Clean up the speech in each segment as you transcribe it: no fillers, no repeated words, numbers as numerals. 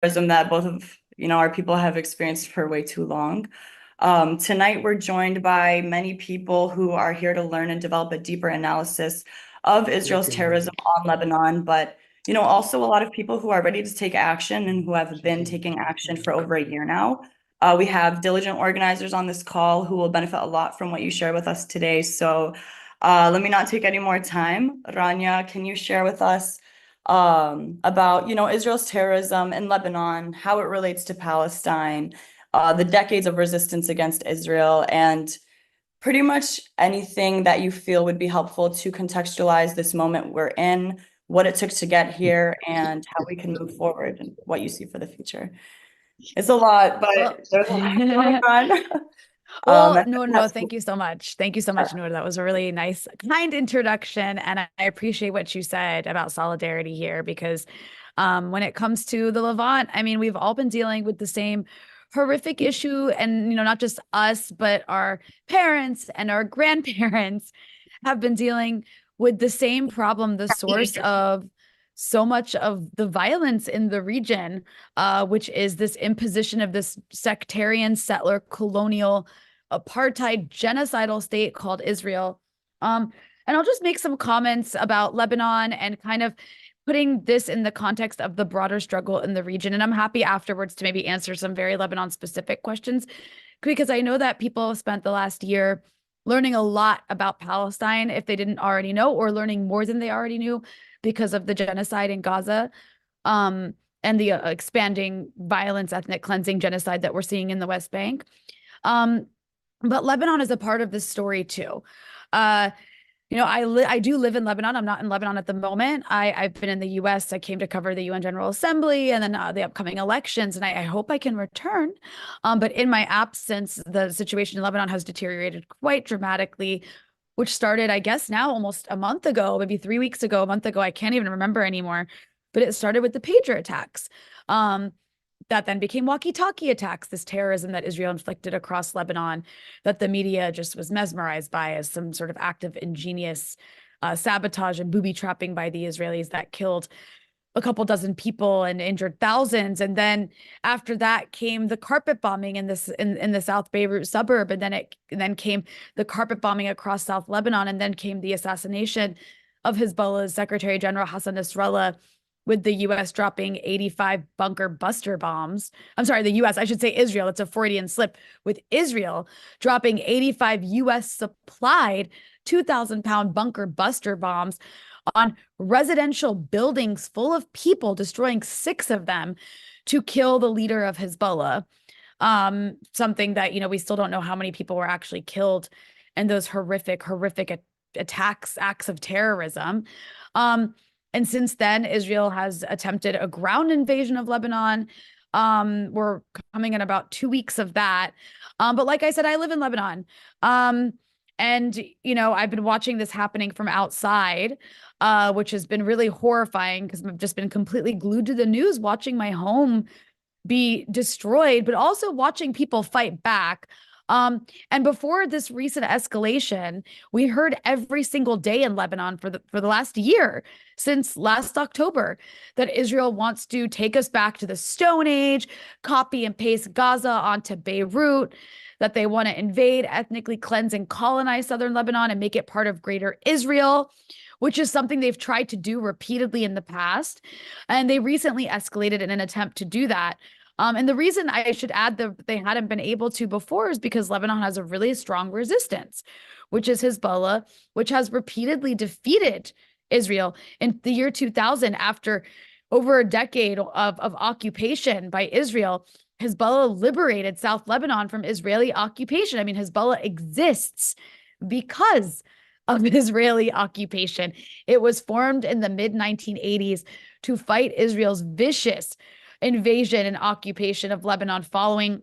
terrorism that both of our people have experienced for way too long. Tonight, we're joined by many people who are here to learn and develop a deeper analysis of Israel's terrorism on Lebanon, but also a lot of people who are ready to take action and who have been taking action for over a year now. We have diligent organizers on this call who will benefit a lot from what you share with us today. So let me not take any more time. Rania, can you share with us about Israel's terrorism in Lebanon, how it relates to Palestine, the decades of resistance against Israel, and pretty much anything that you feel would be helpful to contextualize this moment we're in, what it took to get here, and how we can move forward and what you see for the future. It's a lot, Well, but there's a lot going on. well, And no, that's thank you so much. Thank you so much, Noor. That was a really nice, kind introduction. And I appreciate what you said about solidarity here because when it comes to the Levant, I mean, we've all been dealing with the same horrific issue. And, not just us, but our parents and our grandparents have been dealing with the same problem, the source of so much of the violence in the region, which is this imposition of this sectarian, settler, colonial, apartheid, genocidal state called Israel. And I'll just make some comments about Lebanon and kind of putting this in the context of the broader struggle in the region. And I'm happy afterwards to maybe answer some very Lebanon specific questions, because I know that people have spent the last year learning a lot about Palestine if they didn't already know, or learning more than they already knew because of the genocide in Gaza, and the expanding violence, ethnic cleansing genocide that we're seeing in the West Bank. But Lebanon is a part of this story too. Uh, I do live in Lebanon. I'm not in Lebanon at the moment. I've been in the U.S. I came to cover the UN General Assembly and then the upcoming elections, and I hope I can return. But in my absence, the situation in Lebanon has deteriorated quite dramatically, which started, I guess, now almost a month ago, maybe 3 weeks ago, a month ago. I can't even remember anymore. But it started with the pager attacks. That then became walkie-talkie attacks, this terrorism that Israel inflicted across Lebanon, that the media just was mesmerized by as some sort of act of ingenious sabotage and booby trapping by the Israelis that killed a couple dozen people and injured thousands. And then after that came the carpet bombing in the South Beirut suburb, and then came the carpet bombing across South Lebanon, and then came the assassination of Hezbollah's Secretary General Hassan Nasrallah, with the U.S. dropping 85 bunker buster bombs. I'm sorry, the U.S., I should say Israel. It's a Freudian slip, with Israel dropping 85 U.S. supplied 2,000-pound bunker buster bombs on residential buildings full of people, destroying 6 of them to kill the leader of Hezbollah. Something that, we still don't know how many people were actually killed in those horrific attacks, acts of terrorism. And since then, Israel has attempted a ground invasion of Lebanon. We're coming in about 2 weeks of that. But like I said, I live in Lebanon. And, I've been watching this happening from outside, which has been really horrifying because I've just been completely glued to the news, watching my home be destroyed, but also watching people fight back. And before this recent escalation, we heard every single day in Lebanon for the last year, since last October, that Israel wants to take us back to the Stone Age, copy and paste Gaza onto Beirut, that they want to invade, ethnically cleanse, and colonize southern Lebanon and make it part of greater Israel, which is something they've tried to do repeatedly in the past. And they recently escalated in an attempt to do that. And the reason I should add that they hadn't been able to before is because Lebanon has a really strong resistance, which is Hezbollah, which has repeatedly defeated Israel. In the year 2000, after over a decade of occupation by Israel, Hezbollah liberated South Lebanon from Israeli occupation. I mean, Hezbollah exists because of Israeli occupation. It was formed in the mid-1980s to fight Israel's vicious invasion and occupation of Lebanon following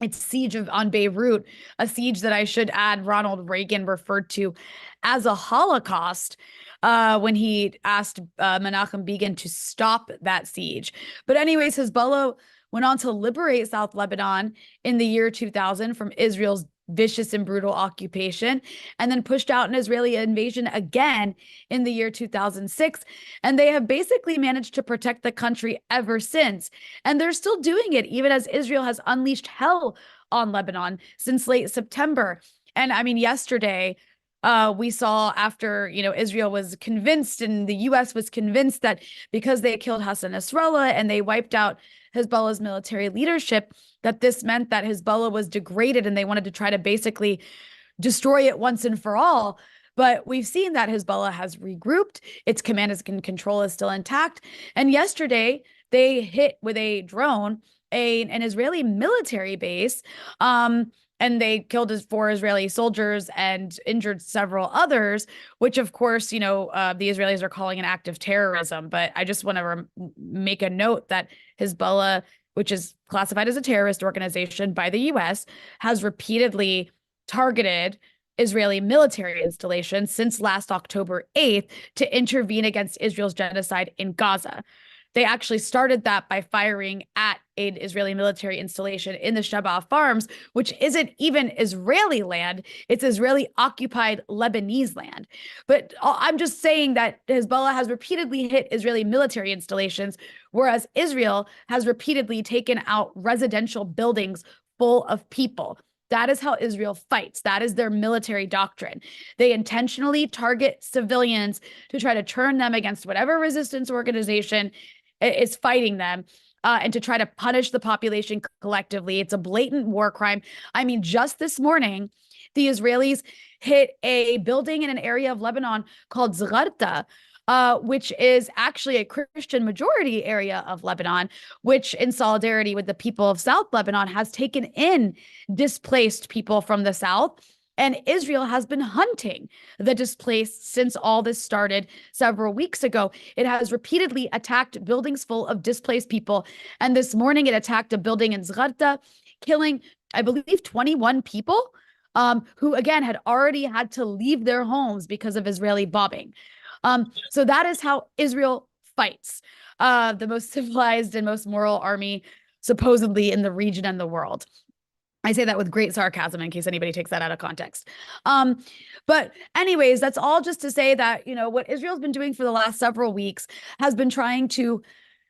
its siege on Beirut, a siege that, I should add, Ronald Reagan referred to as a Holocaust when he asked Menachem Begin to stop that siege. But anyways, Hezbollah went on to liberate South Lebanon in the year 2000 from Israel's vicious and brutal occupation, and then pushed out an Israeli invasion again in the year 2006. And they have basically managed to protect the country ever since. And they're still doing it, even as Israel has unleashed hell on Lebanon since late September. And I mean, yesterday, we saw after, Israel was convinced and the U.S. was convinced that because they killed Hassan Nasrallah and they wiped out Hezbollah's military leadership, that this meant that Hezbollah was degraded and they wanted to try to basically destroy it once and for all. But we've seen that Hezbollah has regrouped. Its command and control is still intact. And yesterday, they hit with a drone an Israeli military base, and they killed 4 Israeli soldiers and injured several others, which, of course, the Israelis are calling an act of terrorism. But I just want to make a note that Hezbollah, which is classified as a terrorist organization by the U.S., has repeatedly targeted Israeli military installations since last October 8th to intervene against Israel's genocide in Gaza. They actually started that by firing at an Israeli military installation in the Shebaa Farms, which isn't even Israeli land. It's Israeli-occupied Lebanese land. But I'm just saying that Hezbollah has repeatedly hit Israeli military installations, whereas Israel has repeatedly taken out residential buildings full of people. That is how Israel fights. That is their military doctrine. They intentionally target civilians to try to turn them against whatever resistance organization is fighting them, and to try to punish the population collectively. It's a blatant war crime. I mean, just this morning, the Israelis hit a building in an area of Lebanon called Zgharta, which is actually a Christian majority area of Lebanon, which, in solidarity with the people of South Lebanon, has taken in displaced people from the South. And Israel has been hunting the displaced since all this started several weeks ago. It has repeatedly attacked buildings full of displaced people. And this morning it attacked a building in Zgharta, killing, I believe, 21 people, who, again, had already had to leave their homes because of Israeli bombing. So that is how Israel fights, the most civilized and most moral army, supposedly, in the region and the world. I say that with great sarcasm in case anybody takes that out of context. But anyways, that's all just to say that, what Israel's been doing for the last several weeks has been trying to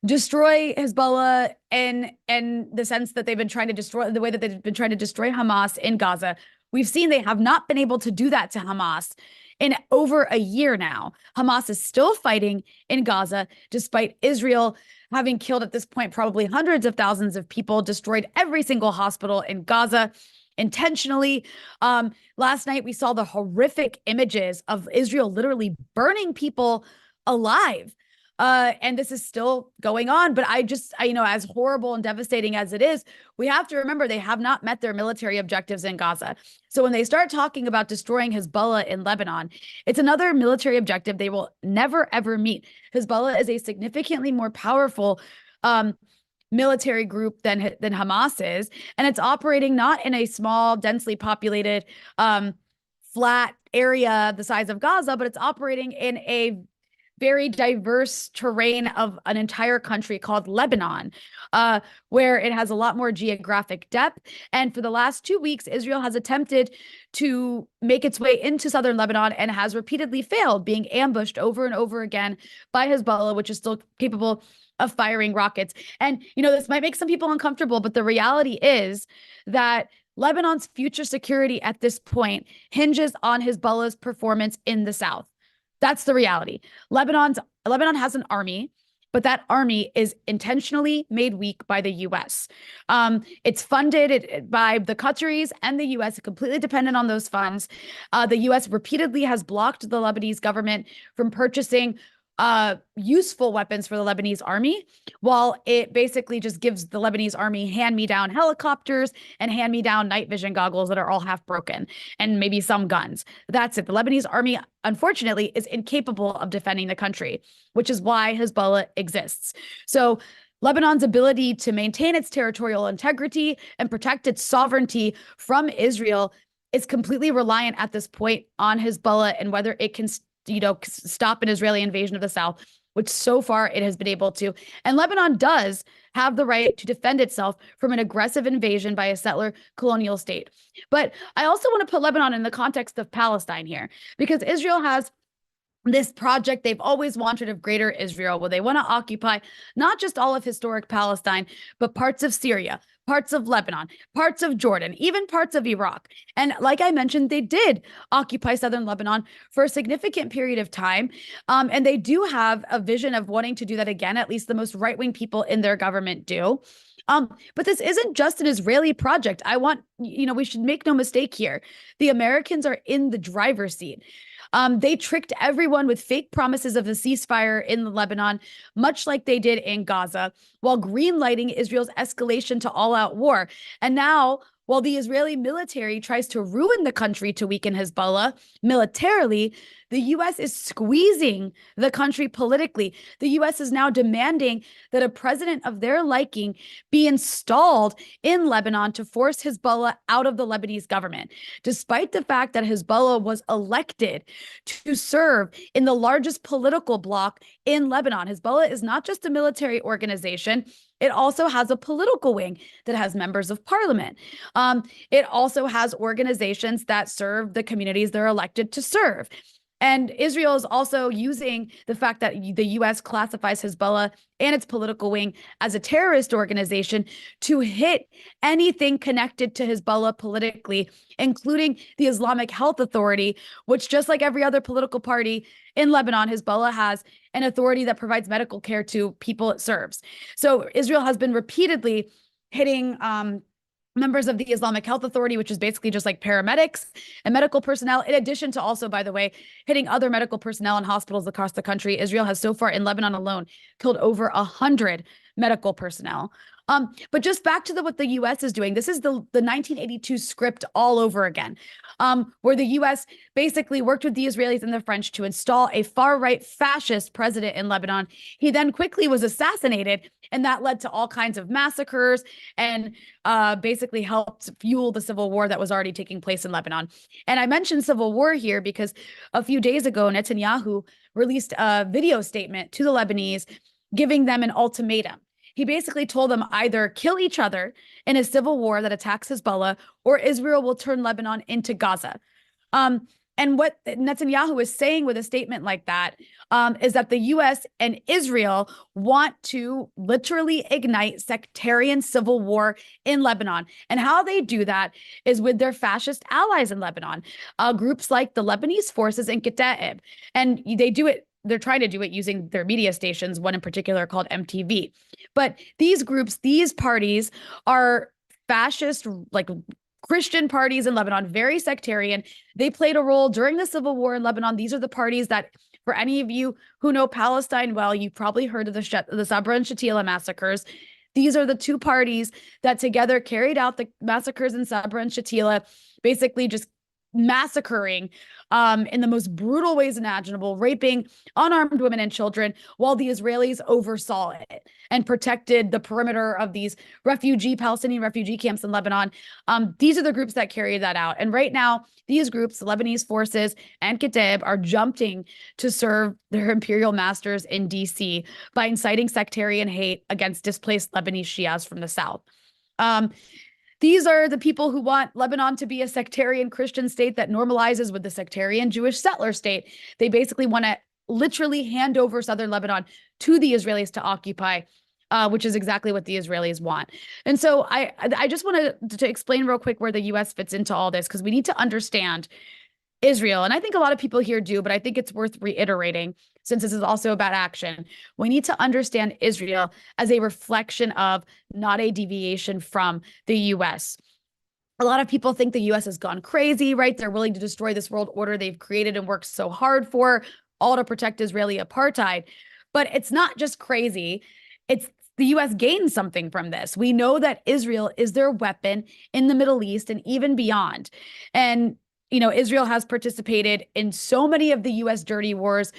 destroy Hezbollah in the sense that they've been trying to destroy the way that they've been trying to destroy Hamas in Gaza. We've seen they have not been able to do that to Hamas in over a year now. Hamas is still fighting in Gaza, despite Israel having killed at this point probably hundreds of thousands of people, destroyed every single hospital in Gaza intentionally. Last night, we saw the horrific images of Israel literally burning people alive. And this is still going on. But as horrible and devastating as it is, we have to remember they have not met their military objectives in Gaza. So when they start talking about destroying Hezbollah in Lebanon, it's another military objective they will never, ever meet. Hezbollah is a significantly more powerful military group than Hamas is. And it's operating not in a small, densely populated, flat area the size of Gaza, but it's operating in a very diverse terrain of an entire country called Lebanon, where it has a lot more geographic depth. And for the last 2 weeks, Israel has attempted to make its way into southern Lebanon and has repeatedly failed, being ambushed over and over again by Hezbollah, which is still capable of firing rockets. And, this might make some people uncomfortable, but the reality is that Lebanon's future security at this point hinges on Hezbollah's performance in the south. That's the reality. Lebanon has an army, but that army is intentionally made weak by the U.S. It's funded by the Qataris and the U.S., completely dependent on those funds. The U.S. repeatedly has blocked the Lebanese government from purchasing useful weapons for the Lebanese army, while it basically just gives the Lebanese army hand-me-down helicopters and hand-me-down night vision goggles that are all half broken, and maybe some guns. That's it. The Lebanese army, unfortunately, is incapable of defending the country, which is why Hezbollah exists. So Lebanon's ability to maintain its territorial integrity and protect its sovereignty from Israel is completely reliant at this point on Hezbollah and whether it can stop an Israeli invasion of the South which so far it has been able to. And Lebanon does have the right to defend itself from an aggressive invasion by a settler colonial state. But I also want to put Lebanon in the context of Palestine here, because Israel has this project they've always wanted of Greater Israel, where they want to occupy not just all of historic Palestine, but parts of Syria, parts of Lebanon, parts of Jordan, even parts of Iraq. And like I mentioned, they did occupy southern Lebanon for a significant period of time. And they do have a vision of wanting to do that again, at least the most right-wing people in their government do. But this isn't just an Israeli project. We should make no mistake here. The Americans are in the driver's seat. They tricked everyone with fake promises of a ceasefire in Lebanon, much like they did in Gaza, while greenlighting Israel's escalation to all-out war. And now, while the Israeli military tries to ruin the country to weaken Hezbollah militarily, the U.S. is squeezing the country politically. The U.S. is now demanding that a president of their liking be installed in Lebanon to force Hezbollah out of the Lebanese government, despite the fact that Hezbollah was elected to serve in the largest political bloc in Lebanon. Hezbollah is not just a military organization. It also has a political wing that has members of parliament. It also has organizations that serve the communities they're elected to serve. And Israel is also using the fact that the U.S. classifies Hezbollah and its political wing as a terrorist organization to hit anything connected to Hezbollah politically, including the Islamic Health Authority, which, just like every other political party in Lebanon, Hezbollah has an authority that provides medical care to people it serves. So Israel has been repeatedly hitting members of the Islamic Health Authority, which is basically just like paramedics and medical personnel, in addition to also, by the way, hitting other medical personnel in hospitals across the country. Israel has so far in Lebanon alone killed over 100 medical personnel. But just back to what the U.S. is doing, this is the 1982 script all over again, where the U.S. basically worked with the Israelis and the French to install a far-right fascist president in Lebanon. He then quickly was assassinated, and that led to all kinds of massacres and basically helped fuel the civil war that was already taking place in Lebanon. And I mentioned civil war here because a few days ago, Netanyahu released a video statement to the Lebanese, giving them an ultimatum. He basically told them either kill each other in a civil war that attacks Hezbollah, or Israel will turn Lebanon into Gaza. And what Netanyahu is saying with a statement like that is that the U.S. and Israel want to literally ignite sectarian civil war in Lebanon. And how they do that is with their fascist allies in Lebanon, groups like the Lebanese forces in CODEPINK. And they do it. They're trying to do it using their media stations, one in particular called MTV. But these groups, these parties are fascist, like Christian parties in Lebanon, very sectarian. They played a role during the civil war in Lebanon. These are the parties that, for any of you who know Palestine well, you've probably heard of the Sabra and Shatila massacres. These are the two parties that together carried out the massacres in Sabra and Shatila, basically just massacring in the most brutal ways imaginable, raping unarmed women and children, while the Israelis oversaw it and protected the perimeter of these Palestinian refugee camps in Lebanon. These are the groups that carried that out. And right now, these groups, the Lebanese forces and CODEPINK, are jumping to serve their imperial masters in DC by inciting sectarian hate against displaced Lebanese Shias from the south. These are the people who want Lebanon to be a sectarian Christian state that normalizes with the sectarian Jewish settler state. They basically want to literally hand over southern Lebanon to the Israelis to occupy, which is exactly what the Israelis want. And so I just wanted to explain real quick where the U.S. fits into all this, because we need to understand Israel. And I think a lot of people here do, but I think it's worth reiterating, since this is also about action. We need to understand Israel as a reflection of, not a deviation from, the U.S. A lot of people think the U.S. has gone crazy, right? They're willing to destroy this world order they've created and worked so hard for, all to protect Israeli apartheid. But it's not just crazy. It's the U.S. gained something from this. We know that Israel is their weapon in the Middle East and even beyond. And Israel has participated in so many of the U.S. dirty wars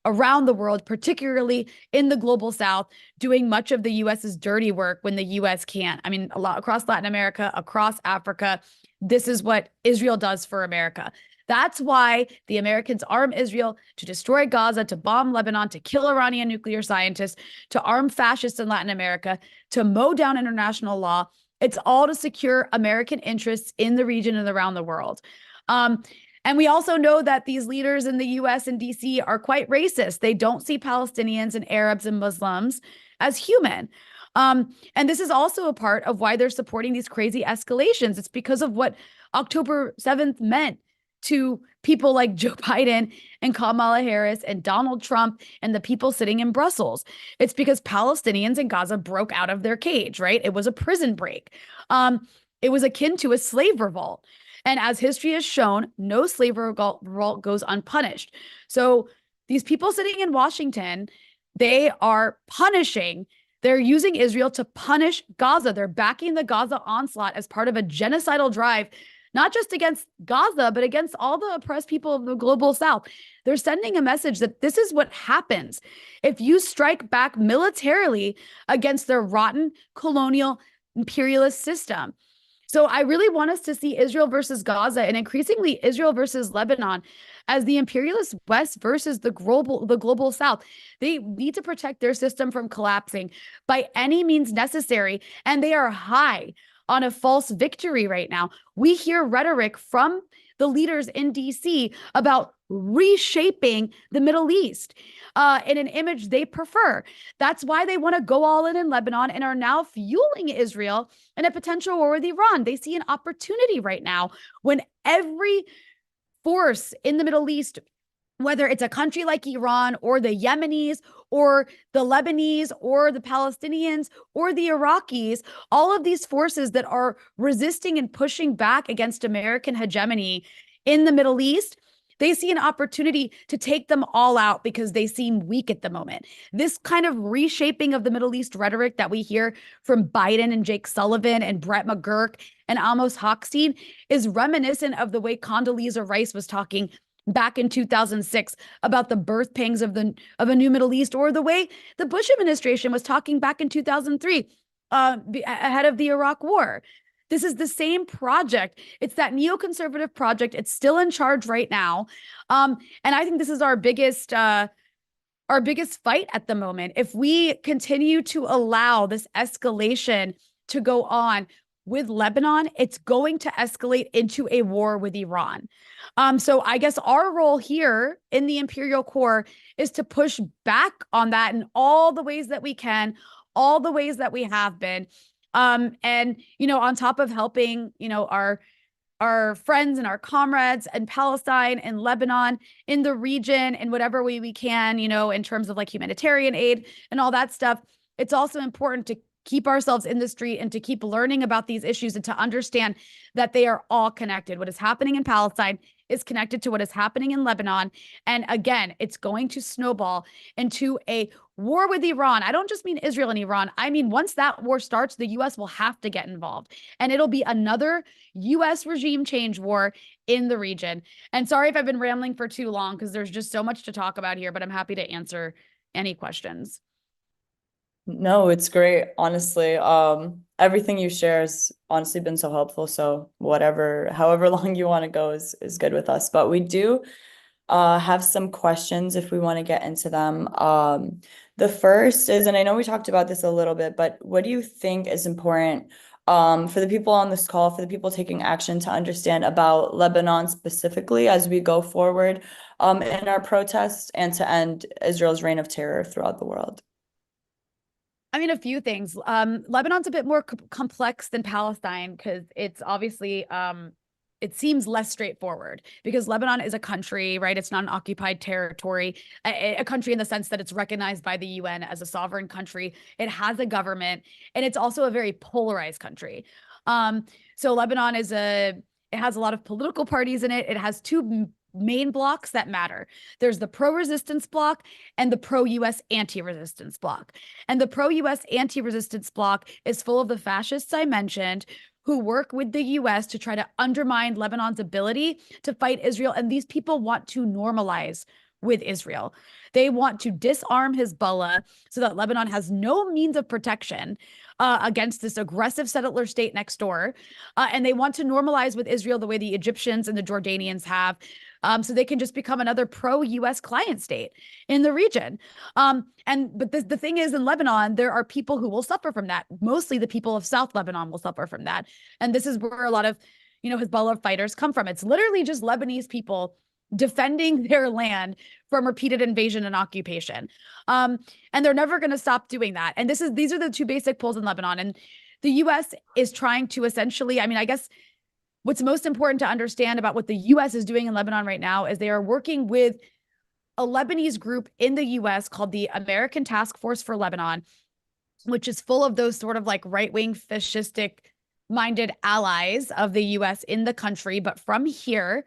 around the world, particularly in the global south, doing much of the U.S.'s dirty work when the U.S. can't. I mean, a lot across Latin America, across Africa. This is what Israel does for America. That's why the Americans arm Israel to destroy Gaza, to bomb Lebanon, to kill Iranian nuclear scientists, to arm fascists in Latin America, to mow down international law. It's all to secure American interests in the region and around the world. And we also know that these leaders in the US and DC are quite racist. They don't see Palestinians and Arabs and Muslims as human. And this is also a part of why they're supporting these crazy escalations. It's because of what October 7th meant to people like Joe Biden and Kamala Harris and Donald Trump and the people sitting in Brussels. It's because Palestinians in Gaza broke out of their cage, right? It was a prison break. It was akin to a slave revolt. And as history has shown, no slave revolt goes unpunished. So these people sitting in Washington, they are punishing. They're using Israel to punish Gaza. They're backing the Gaza onslaught as part of a genocidal drive, not just against Gaza, but against all the oppressed people of the global South. They're sending a message that this is what happens if you strike back militarily against their rotten colonial imperialist system. So I really want us to see Israel versus Gaza and increasingly Israel versus Lebanon as the imperialist West versus the global South. They need to protect their system from collapsing by any means necessary. And they are high on a false victory right now. We hear rhetoric from the leaders in DC about reshaping the Middle East in an image they prefer. That's why they want to go all in Lebanon and are now fueling Israel in a potential war with Iran. They see an opportunity right now when every force in the Middle East, whether it's a country like Iran or the Yemenis or the Lebanese or the Palestinians or the Iraqis, all of these forces that are resisting and pushing back against American hegemony in the Middle East, they see an opportunity to take them all out because they seem weak at the moment. This kind of reshaping of the Middle East rhetoric that we hear from Biden and Jake Sullivan and Brett McGurk and Amos Hochstein is reminiscent of the way Condoleezza Rice was talking back in 2006 about the birth pangs of a new Middle East, or the way the Bush administration was talking back in 2003 ahead of the Iraq War. This is the same project. It's that neoconservative project. It's still in charge right now. And I think this is our biggest fight at the moment. If we continue to allow this escalation to go on with Lebanon, it's going to escalate into a war with Iran. So I guess our role here in the Imperial Core is to push back on that in all the ways that we can, all the ways that we have been. And, on top of helping, our friends and our comrades in Palestine and Lebanon in the region in whatever way we can, in terms of like humanitarian aid and all that stuff, it's also important to keep ourselves in the street and to keep learning about these issues and to understand that they are all connected. What is happening in Palestine is connected to what is happening in Lebanon. And again, it's going to snowball into a war with Iran. I don't just mean Israel and Iran. I mean, once that war starts, the US will have to get involved. And it'll be another US regime change war in the region. And sorry if I've been rambling for too long because there's just so much to talk about here, but I'm happy to answer any questions. No, it's great. Honestly, everything you share has honestly been so helpful. So however long you want to go is good with us. But we do have some questions if we want to get into them. The first is, and I know we talked about this a little bit, but what do you think is important for the people on this call, for the people taking action to understand about Lebanon specifically as we go forward in our protests and to end Israel's reign of terror throughout the world? I mean, a few things. Lebanon's a bit more complex than Palestine because it's obviously, it seems less straightforward because Lebanon is a country, right? It's not an occupied territory, a country in the sense that it's recognized by the UN as a sovereign country. It has a government, and it's also a very polarized country. So Lebanon it has a lot of political parties in it. It has two main blocks that matter. There's the pro-resistance bloc and the pro-US anti-resistance bloc. And the pro-US anti-resistance bloc is full of the fascists I mentioned who work with the US to try to undermine Lebanon's ability to fight Israel. And these people want to normalize with Israel. They want to disarm Hezbollah so that Lebanon has no means of protection against this aggressive settler state next door. And they want to normalize with Israel the way the Egyptians and the Jordanians have, so they can just become another pro-US client state in the region. But the thing is, in Lebanon, there are people who will suffer from that. Mostly the people of South Lebanon will suffer from that. And this is where a lot of, Hezbollah fighters come from. It's literally just Lebanese people defending their land from repeated invasion and occupation. And they're never going to stop doing that. And these are the two basic poles in Lebanon. And the US is trying to essentially, I guess what's most important to understand about what the US is doing in Lebanon right now is they are working with a Lebanese group in the US called the American Task Force for Lebanon, which is full of those sort of like right-wing fascistic minded allies of the US in the country, but from here.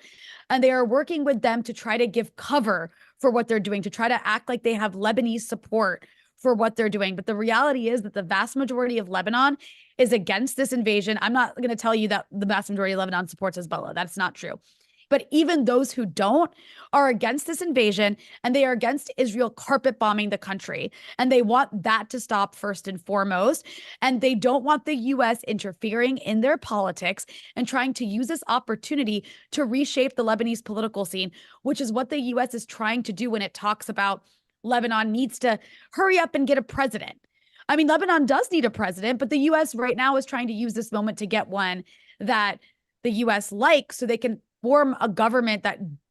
And they are working with them to try to give cover for what they're doing, to try to act like they have Lebanese support for what they're doing. But the reality is that the vast majority of Lebanon is against this invasion. I'm not going to tell you that the vast majority of Lebanon supports Hezbollah. That's not true. But even those who don't are against this invasion, and they are against Israel carpet bombing the country. And they want that to stop first and foremost. And they don't want the US interfering in their politics and trying to use this opportunity to reshape the Lebanese political scene, which is what the US is trying to do when it talks about Lebanon needs to hurry up and get a president. Lebanon does need a president, but the US right now is trying to use this moment to get one that the US likes so they can form a government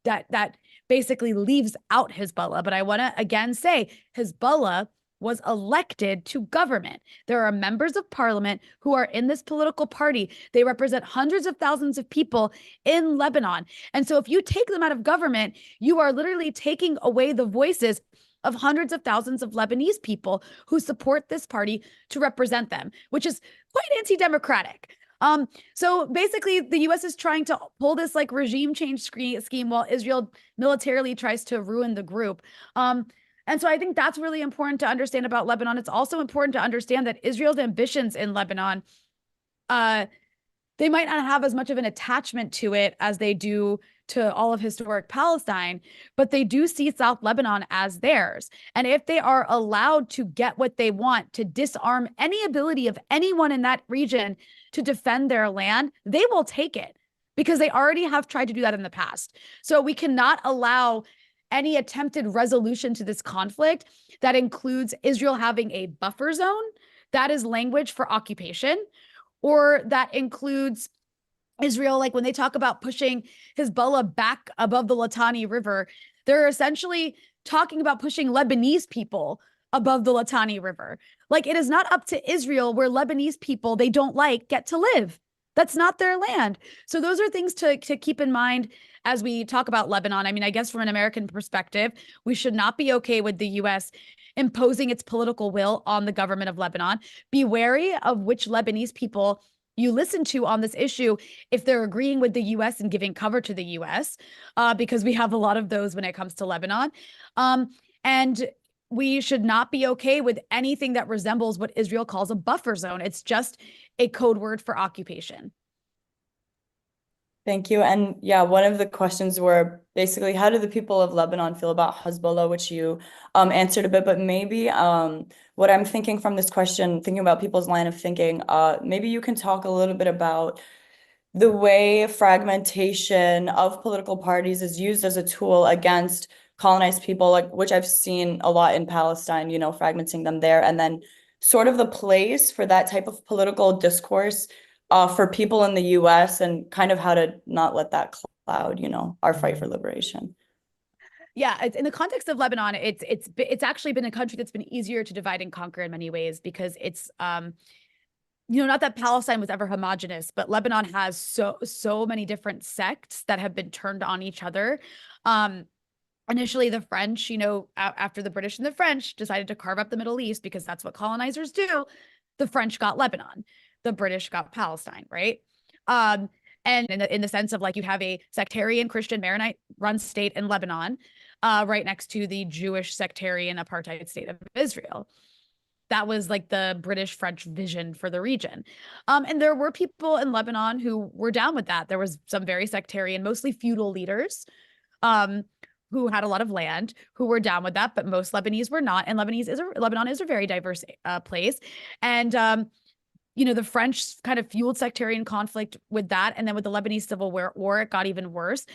that basically leaves out Hezbollah. But I want to again say Hezbollah was elected to government. There are members of parliament who are in this political party. They represent hundreds of thousands of people in Lebanon. And so if you take them out of government, you are literally taking away the voices of hundreds of thousands of Lebanese people who support this party to represent them, which is quite anti-democratic. So basically the US is trying to pull this like regime change scheme while Israel militarily tries to ruin the group. And so I think that's really important to understand about Lebanon. It's also important to understand that Israel's ambitions in Lebanon, they might not have as much of an attachment to it as they do to all of historic Palestine, but they do see South Lebanon as theirs. And if they are allowed to get what they want, to disarm any ability of anyone in that region to defend their land, they will take it because they already have tried to do that in the past. So we cannot allow any attempted resolution to this conflict that includes Israel having a buffer zone. That is language for occupation, or that includes Israel, like when they talk about pushing Hezbollah back above the Litani River, they're essentially talking about pushing Lebanese people above the Litani River. Like, it is not up to Israel where Lebanese people they don't like get to live. That's not their land. So those are things to keep in mind as we talk about Lebanon. I guess from an American perspective, we should not be okay with the US imposing its political will on the government of Lebanon. Be wary of which Lebanese people you listen to on this issue if they're agreeing with the US and giving cover to the US, because we have a lot of those when it comes to Lebanon. And we should not be okay with anything that resembles what Israel calls a buffer zone. It's just a code word for occupation. Thank you. And yeah, one of the questions were basically, how do the people of Lebanon feel about Hezbollah, which you answered a bit, but maybe what I'm thinking from this question, thinking about people's line of thinking, maybe you can talk a little bit about the way fragmentation of political parties is used as a tool against colonized people, like which I've seen a lot in Palestine, fragmenting them there, and then sort of the place for that type of political discourse for people in the US and kind of how to not let that cloud, our fight for liberation. Yeah, it's in the context of Lebanon, it's actually been a country that's been easier to divide and conquer in many ways because it's not that Palestine was ever homogenous, but Lebanon has so many different sects that have been turned on each other. Initially, the French, after the British and the French decided to carve up the Middle East because that's what colonizers do, the French got Lebanon, the British got Palestine, right? And in the sense of like you have a sectarian Christian Maronite run state in Lebanon, right next to the Jewish sectarian apartheid state of Israel. That was like the British-French vision for the region. And there were people in Lebanon who were down with that. There was some very sectarian, mostly feudal leaders who had a lot of land, who were down with that, but most Lebanese were not. And Lebanon is a very diverse place. And the French kind of fueled sectarian conflict with that. And then with the Lebanese Civil War, it got even worse.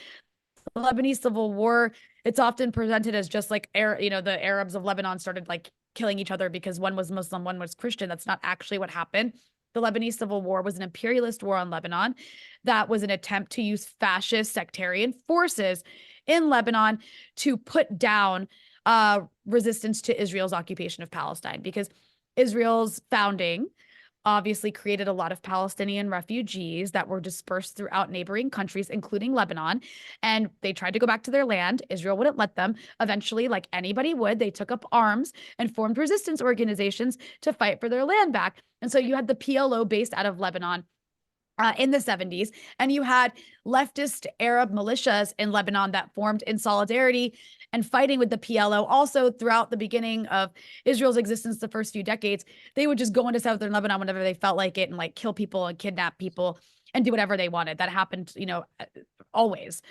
The Lebanese Civil War, it's often presented as just like, the Arabs of Lebanon started like killing each other because one was Muslim, one was Christian. That's not actually what happened. The Lebanese Civil War was an imperialist war on Lebanon that was an attempt to use fascist sectarian forces in Lebanon to put down resistance to Israel's occupation of Palestine, because Israel's founding obviously created a lot of Palestinian refugees that were dispersed throughout neighboring countries, including Lebanon. And they tried to go back to their land. Israel wouldn't let them. Eventually, like anybody would, they took up arms and formed resistance organizations to fight for their land back. And so you had the PLO based out of Lebanon in the 70s, and you had leftist Arab militias in Lebanon that formed in solidarity and fighting with the PLO. Also, throughout the beginning of Israel's existence, the first few decades, they would just go into southern Lebanon whenever they felt like it and like kill people and kidnap people and do whatever they wanted. That happened, always.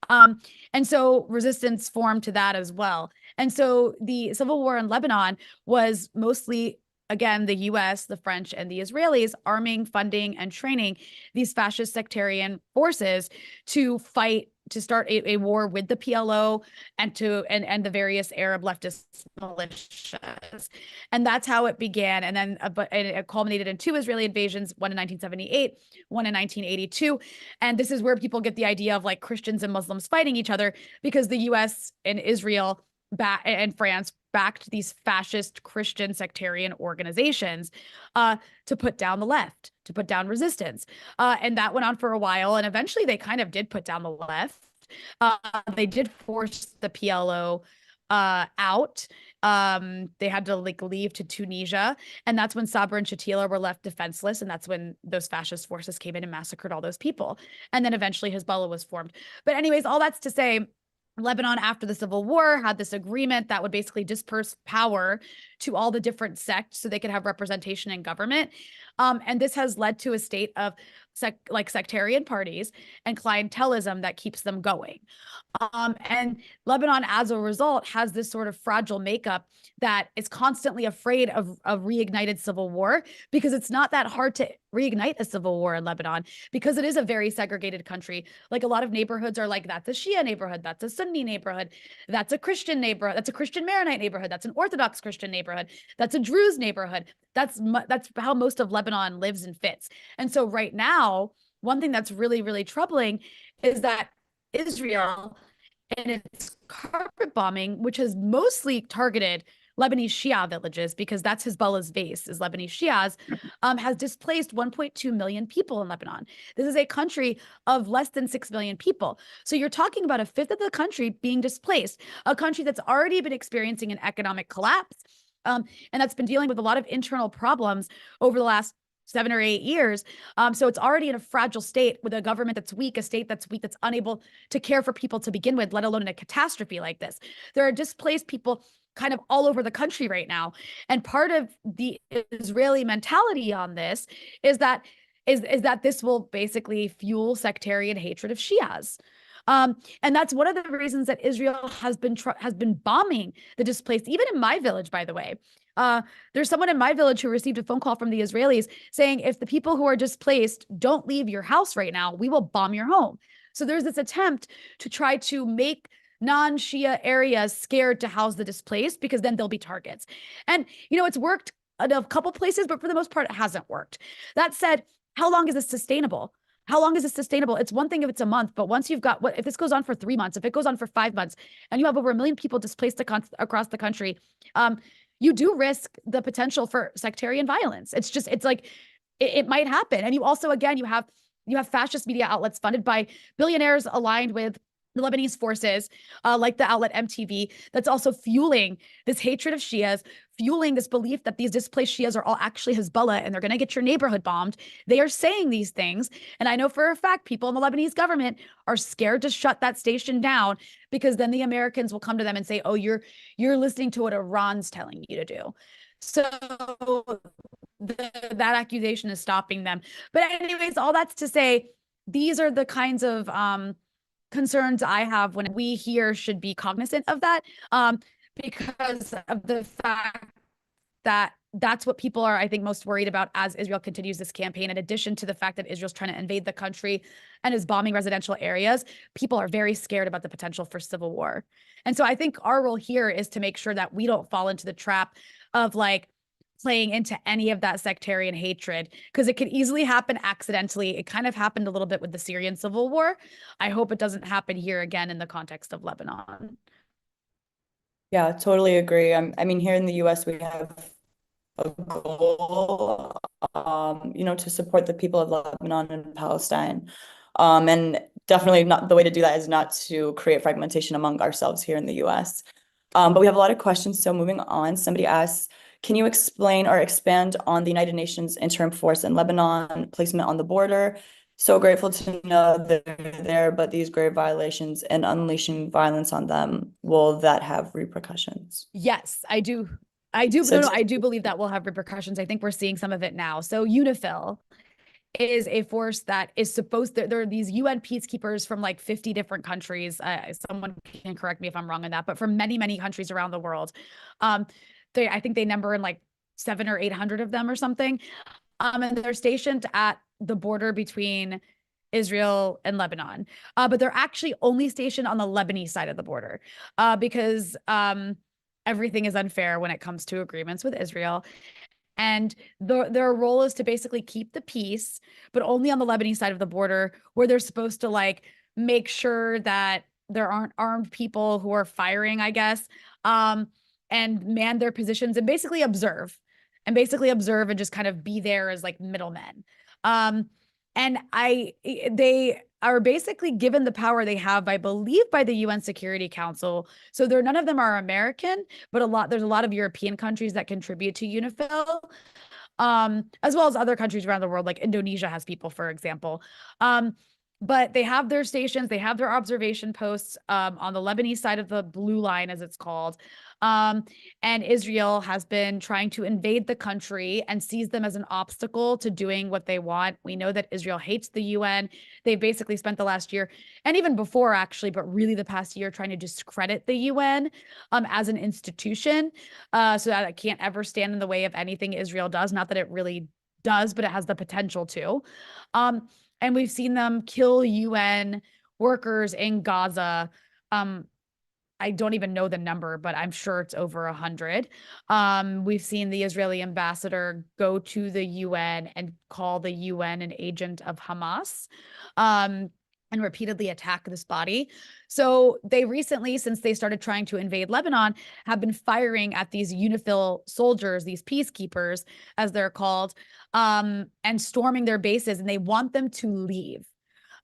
And so resistance formed to that as well. And so the civil war in Lebanon was mostly, again, the US, the French, and the Israelis arming, funding, and training these fascist sectarian forces to fight, to start a war with the PLO and the various Arab leftist militias. And that's how it began. And then it culminated in two Israeli invasions, one in 1978, one in 1982. And this is where people get the idea of like Christians and Muslims fighting each other, because the US and Israel and France backed these fascist Christian sectarian organizations to put down the left, to put down resistance. And that went on for a while. And eventually they kind of did put down the left. They did force the PLO out. They had to like leave to Tunisia. And that's when Sabra and Shatila were left defenseless. And that's when those fascist forces came in and massacred all those people. And then eventually Hezbollah was formed. But anyways, all that's to say, Lebanon, after the Civil War, had this agreement that would basically disperse power to all the different sects so they could have representation in government. And this has led to a state of sectarian parties and clientelism that keeps them going. And Lebanon, as a result, has this sort of fragile makeup that is constantly afraid of reignited civil war, because it's not that hard to reignite a civil war in Lebanon, because it is a very segregated country. Like a lot of neighborhoods are like, that's a Shia neighborhood, that's a Sunni neighborhood, that's a Christian neighborhood, that's a Christian Maronite neighborhood, that's an Orthodox Christian neighborhood, that's a Druze neighborhood. That's how most of Lebanon lives and fits. And so right now, one thing that's really, really troubling is that Israel and its carpet bombing, which has mostly targeted Lebanese Shia villages, because that's Hezbollah's base, is Lebanese Shias, has displaced 1.2 million people in Lebanon. This is a country of less than 6 million people. So you're talking about a fifth of the country being displaced, a country that's already been experiencing an economic collapse, and that's been dealing with a lot of internal problems over the last 7 or 8 years. So it's already in a fragile state with a government that's weak, a state that's weak, that's unable to care for people to begin with, let alone in a catastrophe like this. There are displaced people kind of all over the country right now. And part of the Israeli mentality on this is that this will basically fuel sectarian hatred of Shias. And that's one of the reasons that Israel has been bombing the displaced, even in my village, by the way. There's someone in my village who received a phone call from the Israelis saying, if the people who are displaced don't leave your house right now, we will bomb your home. So there's this attempt to try to make non-Shia areas scared to house the displaced, because then they'll be targets. And, it's worked in a couple places, but for the most part, it hasn't worked. That said, how long is this sustainable? How long is this sustainable? It's one thing if it's a month, but once you've got, if this goes on for 3 months, if it goes on for 5 months, and you have over 1 million people displaced across the country, you do risk the potential for sectarian violence. It's like, it might happen. And you also, again, you have fascist media outlets funded by billionaires aligned with the Lebanese forces, like the outlet MTV, that's also fueling this hatred of Shias, fueling this belief that these displaced Shias are all actually Hezbollah and they're going to get your neighborhood bombed. They are saying these things. And I know for a fact people in the Lebanese government are scared to shut that station down, because then the Americans will come to them and say, oh, you're listening to what Iran's telling you to do. So that accusation is stopping them. But anyways, all that's to say, these are the kinds of concerns I have when we here should be cognizant of that, because of the fact that that's what people are, I think, most worried about as Israel continues this campaign. In addition to the fact that Israel's trying to invade the country and is bombing residential areas, people are very scared about the potential for civil war. And so I think our role here is to make sure that we don't fall into the trap of like playing into any of that sectarian hatred, because it could easily happen accidentally. It kind of happened a little bit with the Syrian civil war. I hope it doesn't happen here again in the context of Lebanon. Yeah, totally agree. I mean, here in the US, we have a goal, to support the people of Lebanon and Palestine. And definitely not the way to do that is not to create fragmentation among ourselves here in the US. But we have a lot of questions. So moving on, somebody asks, can you explain or expand on the United Nations interim force in Lebanon, placement on the border? So grateful to know they're there, but these grave violations and unleashing violence on them, will that have repercussions? Yes, I do. I do. So No, no, I do believe that will have repercussions. I think we're seeing some of it now. So UNIFIL is a force that is supposed to, there are these UN peacekeepers from like 50 different countries. Someone can correct me if I'm wrong on that, but from many, many countries around the world. I think they number in like 700 or 800 of them or something. And they're stationed at the border between Israel and Lebanon. But they're actually only stationed on the Lebanese side of the border, because everything is unfair when it comes to agreements with Israel. And their role is to basically keep the peace, but only on the Lebanese side of the border, where they're supposed to like make sure that there aren't armed people who are firing, I guess, and man their positions and basically observe and just kind of be there as like middlemen. Um, and they are basically given the power they have, I believe, by the UN Security Council. So none of them are American, but there's a lot of European countries that contribute to UNIFIL, as well as other countries around the world, like Indonesia has people, for example. But they have their stations, they have their observation posts, on the Lebanese side of the blue line, as it's called. And Israel has been trying to invade the country and sees them as an obstacle to doing what they want. We know that Israel hates the UN. They've basically spent the last year, and even before actually, but really the past year, trying to discredit the UN as an institution, so that it can't ever stand in the way of anything Israel does. Not that it really does, but it has the potential to. And we've seen them kill UN workers in Gaza. I don't even know the number, but I'm sure it's over 100. We've seen the Israeli ambassador go to the UN and call the UN an agent of Hamas, and repeatedly attack this body. So they recently, since they started trying to invade Lebanon, have been firing at these UNIFIL soldiers, these peacekeepers, as they're called, and storming their bases, and they want them to leave.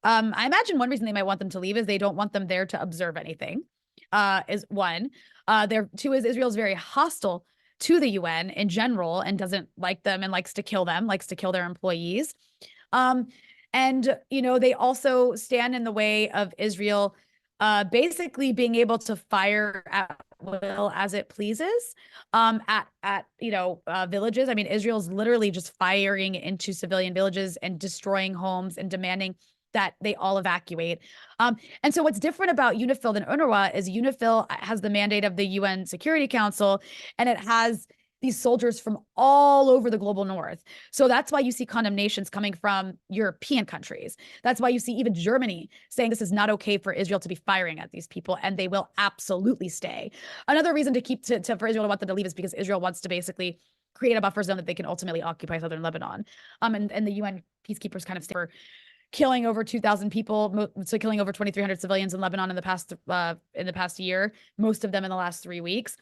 I imagine one reason they might want them to leave is they don't want them there to observe anything, is one. Two is Israel's very hostile to the UN in general and doesn't like them and likes to kill them, likes to kill their employees. And, they also stand in the way of Israel basically being able to fire at will as it pleases, at villages. I mean, Israel's literally just firing into civilian villages and destroying homes and demanding that they all evacuate. And so what's different about UNIFIL than UNRWA is UNIFIL has the mandate of the UN Security Council, and it has these soldiers from all over the global north. So that's why you see condemnations coming from European countries. That's why you see even Germany saying this is not okay for Israel to be firing at these people, and they will absolutely stay. Another reason for Israel to want them to leave is because Israel wants to basically create a buffer zone that they can ultimately occupy southern Lebanon. And the UN peacekeepers kind of stay for killing over 2,000 people, so killing over 2,300 civilians in Lebanon in the past year, most of them in the last 3 weeks.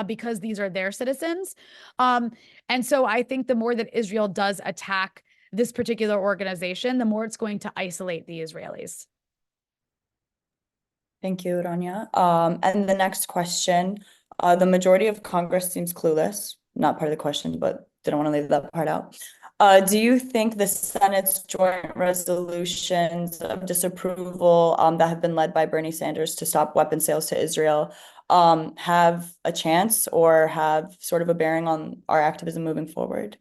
Because these are their citizens. And so I think the more that Israel does attack this particular organization, the more it's going to isolate the Israelis. Thank you, Rania. And the next question, the majority of Congress seems clueless, not part of the question, but didn't want to leave that part out. Do you think the Senate's joint resolutions of disapproval that have been led by Bernie Sanders to stop weapon sales to Israel have a chance or have sort of a bearing on our activism moving forward?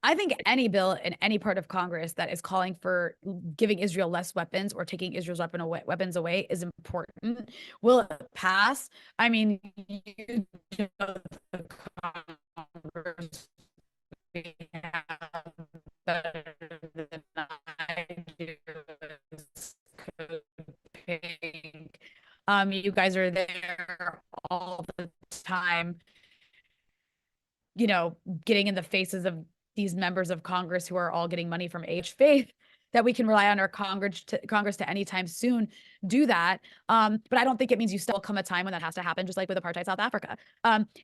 I think any bill in any part of Congress that is calling for giving Israel less weapons or taking Israel's weapons away is important. Will it pass? I mean, you know, the Congress we have better than I do is CODEPINK. You guys are there all the time, you know, getting in the faces of these members of Congress who are all getting money from faith that we can rely on our Congress to anytime soon do that. But I don't think it means you still come a time when that has to happen, just like with apartheid South Africa.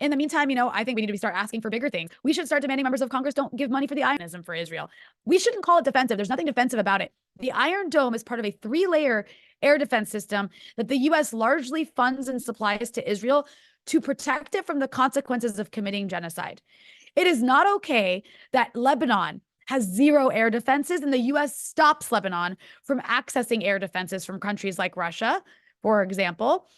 In the meantime, you know, I think we need to start asking for bigger things. We should start demanding members of Congress don't give money for the Ironism for Israel. We shouldn't call it defensive. There's nothing defensive about it. The Iron Dome is part of a 3-layer air defense system that the U.S. largely funds and supplies to Israel to protect it from the consequences of committing genocide. It is not okay that Lebanon has 0 air defenses and the U.S. stops Lebanon from accessing air defenses from countries like Russia, for example.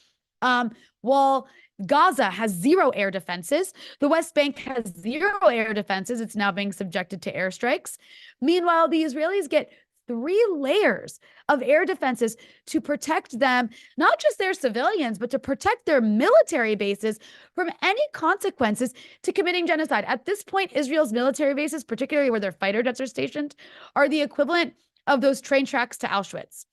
While Gaza has 0 air defenses, the West Bank has 0 air defenses. It's now being subjected to airstrikes. Meanwhile, the Israelis get 3 layers of air defenses to protect them, not just their civilians, but to protect their military bases from any consequences to committing genocide. At this point, Israel's military bases, particularly where their fighter jets are stationed, are the equivalent of those train tracks to Auschwitz.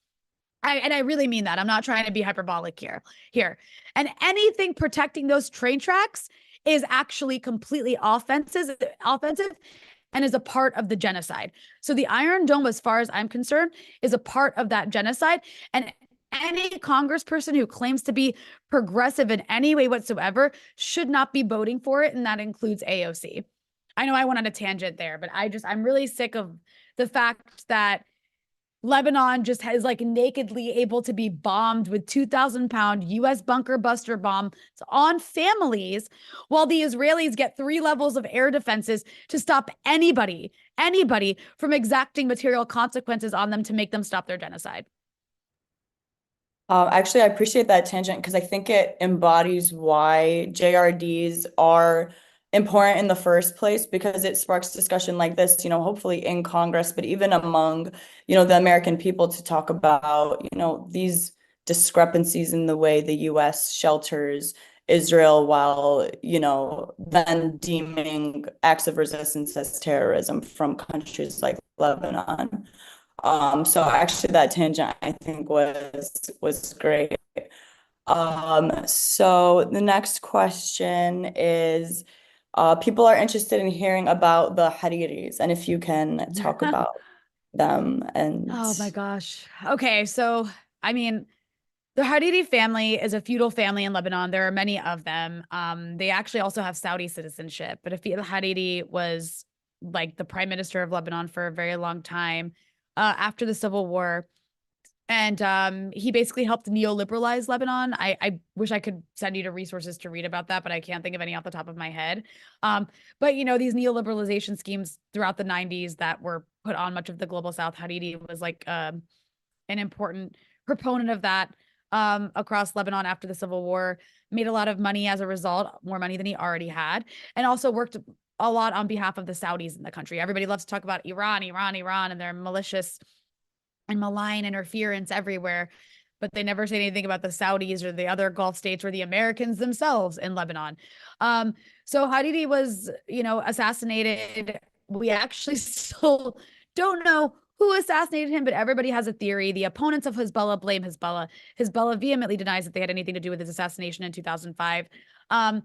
And I really mean that. I'm not trying to be hyperbolic here. And anything protecting those train tracks is actually completely offensive and is a part of the genocide. So the Iron Dome, as far as I'm concerned, is a part of that genocide. And any congressperson who claims to be progressive in any way whatsoever should not be voting for it. And that includes AOC. I know I went on a tangent there, but I'm really sick of the fact that Lebanon just is like nakedly able to be bombed with 2,000-pound U.S. bunker buster bombs on families, while the Israelis get 3 levels of air defenses to stop anybody from exacting material consequences on them to make them stop their genocide. Actually, I appreciate that tangent because I think it embodies why JRDs are important in the first place, because it sparks discussion like this, you know, hopefully in Congress, but even among, you know, the American people to talk about, you know, these discrepancies in the way the US shelters Israel while, you know, then deeming acts of resistance as terrorism from countries like Lebanon. So actually that tangent I think was great. So the next question is, people are interested in hearing about the Hariris and if you can talk about them and Oh my gosh. Okay, so I mean, the Hariri family is a feudal family in Lebanon. There are many of them. They actually also have Saudi citizenship, but Afiq al-Hariri was like the prime minister of Lebanon for a very long time after the civil war. And he basically helped neoliberalize Lebanon. I wish I could send you to resources to read about that, but I can't think of any off the top of my head. But you know, these neoliberalization schemes throughout the 90s that were put on much of the global South, Hariri was like an important proponent of that across Lebanon after the civil war, made a lot of money as a result, more money than he already had, and also worked a lot on behalf of the Saudis in the country. Everybody loves to talk about Iran, and their malicious and malign interference everywhere, but they never say anything about the Saudis or the other Gulf states or the Americans themselves in Lebanon. So Hariri was, you know, assassinated. We actually still don't know who assassinated him, but everybody has a theory. The opponents of Hezbollah blame Hezbollah. Hezbollah vehemently denies that they had anything to do with his assassination in 2005. You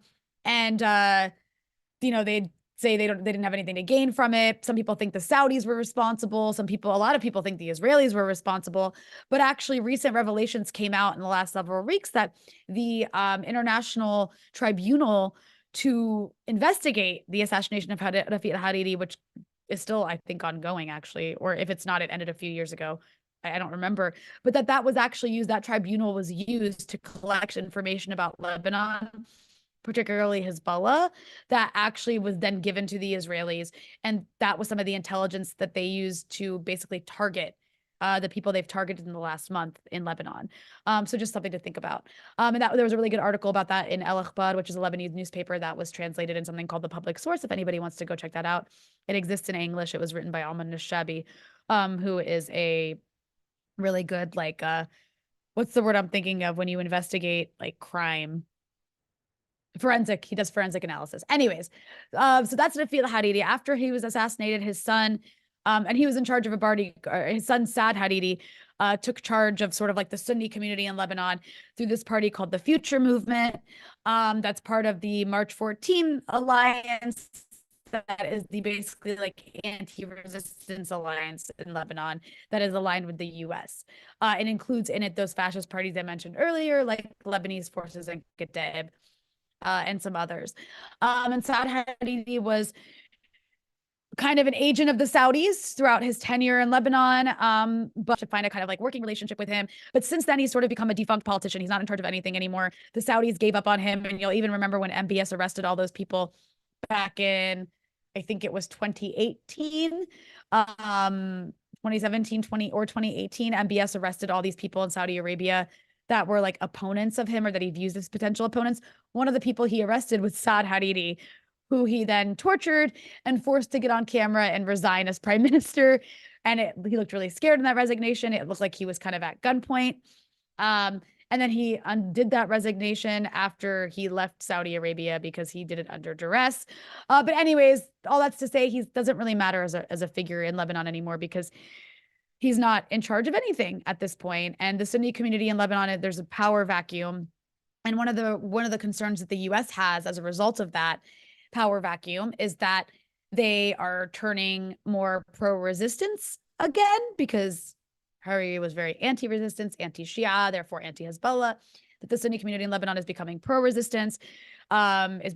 know, they say they didn't have anything to gain from it. Some people think the Saudis were responsible. A lot of people think the Israelis were responsible. But actually, recent revelations came out in the last several weeks that the International Tribunal to investigate the assassination of Rafiq al-Hariri, which is still, I think, ongoing, actually, or if it's not, it ended a few years ago. I don't remember, but that was actually used, that tribunal was used to collect information about Lebanon, particularly Hezbollah, that actually was then given to the Israelis. And that was some of the intelligence that they used to basically target the people they've targeted in the last month in Lebanon. So just something to think about. And that there was a really good article about that in El Akhbar, which is a Lebanese newspaper that was translated in something called The Public Source. If anybody wants to go check that out, it exists in English. It was written by Alman Nashabi, who is a really good, like, what's the word I'm thinking of when you investigate like crime? Forensic. He does forensic analysis. Anyways, so that's Nafil Hariri. After he was assassinated, his son, and he was in charge of a party, his son Saad Hariri, took charge of sort of like the Sunni community in Lebanon through this party called the Future Movement. That's part of the March 14 alliance. That is the basically like anti-resistance alliance in Lebanon that is aligned with the U.S. It includes in it those fascist parties I mentioned earlier, like Lebanese Forces and CODEPINK, and some others. And Saad Hariri was kind of an agent of the Saudis throughout his tenure in Lebanon, but to find a kind of like working relationship with him. But since then, he's sort of become a defunct politician. He's not in charge of anything anymore. The Saudis gave up on him. And you'll even remember when MBS arrested all those people back in, I think it was 2018, 2017, 2018, MBS arrested all these people in Saudi Arabia that were like opponents of him or that he views as potential opponents. One of the people he arrested was Saad Hariri, who he then tortured and forced to get on camera and resign as prime minister. And he looked really scared in that resignation. It looked like he was kind of at gunpoint. And then he undid that resignation after he left Saudi Arabia because he did it under duress. But anyways, all that's to say he doesn't really matter as a figure in Lebanon anymore because he's not in charge of anything at this point. And the Sunni community in Lebanon, there's a power vacuum. And one of the concerns that the U.S. has as a result of that power vacuum is that they are turning more pro-resistance again because Hariri was very anti-resistance, anti-Shia, therefore anti-Hezbollah, that the Sunni community in Lebanon is becoming pro-resistance, is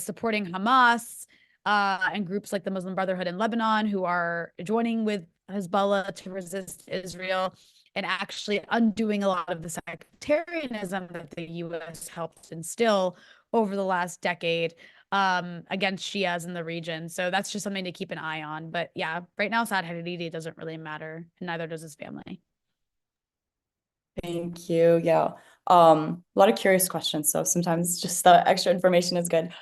supporting Hamas and groups like the Muslim Brotherhood in Lebanon who are joining with Hezbollah to resist Israel and actually undoing a lot of the sectarianism that the U.S. helped instill over the last decade against Shias in the region. So that's just something to keep an eye on. But yeah, right now, Saad Hariri doesn't really matter, and neither does his family. Thank you. Yeah. A lot of curious questions. So sometimes just the extra information is good.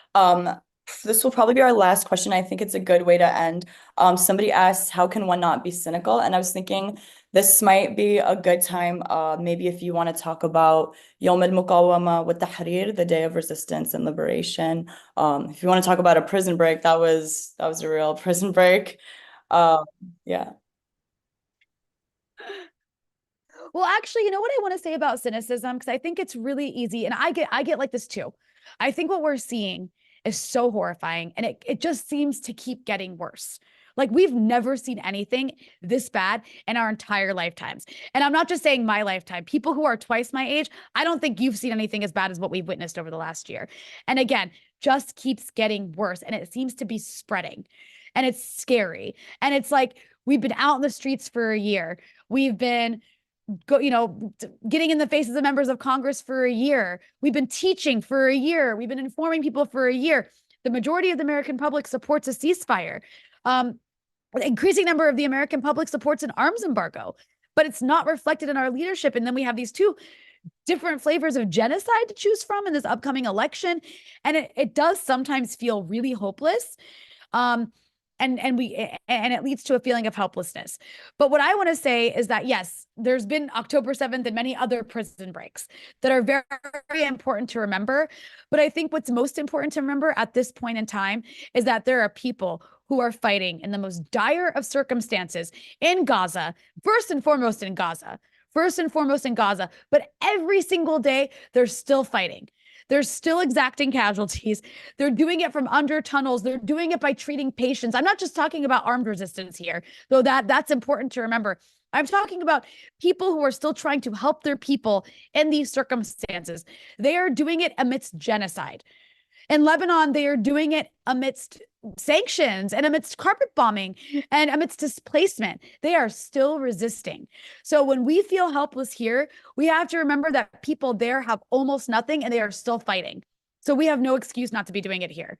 This will probably be our last question. I think it's a good way to end. Somebody asked, how can one not be cynical? And I was thinking this might be a good time, maybe if you want to talk about Yom al-Muqawama with Tahrir, the Day of Resistance and Liberation. If you want to talk about a prison break, that was a real prison break. Yeah. Well, actually, you know what I want to say about cynicism? Because I think it's really easy. And I get like this too. I think what we're seeing is so horrifying. And it just seems to keep getting worse. Like we've never seen anything this bad in our entire lifetimes. And I'm not just saying my lifetime. People who are twice my age, I don't think you've seen anything as bad as what we've witnessed over the last year. And again, just keeps getting worse. And it seems to be spreading. And it's scary. And it's like we've been out in the streets for a year. We've been getting in the faces of members of Congress for a year. We've been teaching for a year. We've been informing people for a year. The majority of the American public supports a ceasefire. An increasing number of the American public supports an arms embargo, but it's not reflected in our leadership. And then we have these two different flavors of genocide to choose from in this upcoming election. And it does sometimes feel really hopeless. And it leads to a feeling of helplessness. But what I want to say is that, yes, there's been October 7th and many other prison breaks that are very, very important to remember. But I think what's most important to remember at this point in time is that there are people who are fighting in the most dire of circumstances in Gaza, first and foremost in Gaza, but every single day they're still fighting. They're still exacting casualties. They're doing it from under tunnels. They're doing it by treating patients. I'm not just talking about armed resistance here, though that's important to remember. I'm talking about people who are still trying to help their people in these circumstances. They are doing it amidst genocide. In Lebanon, they are doing it amidst sanctions and amidst carpet bombing and amidst displacement. They are still resisting. So when we feel helpless here, we have to remember that people there have almost nothing and they are still fighting. So we have no excuse not to be doing it here.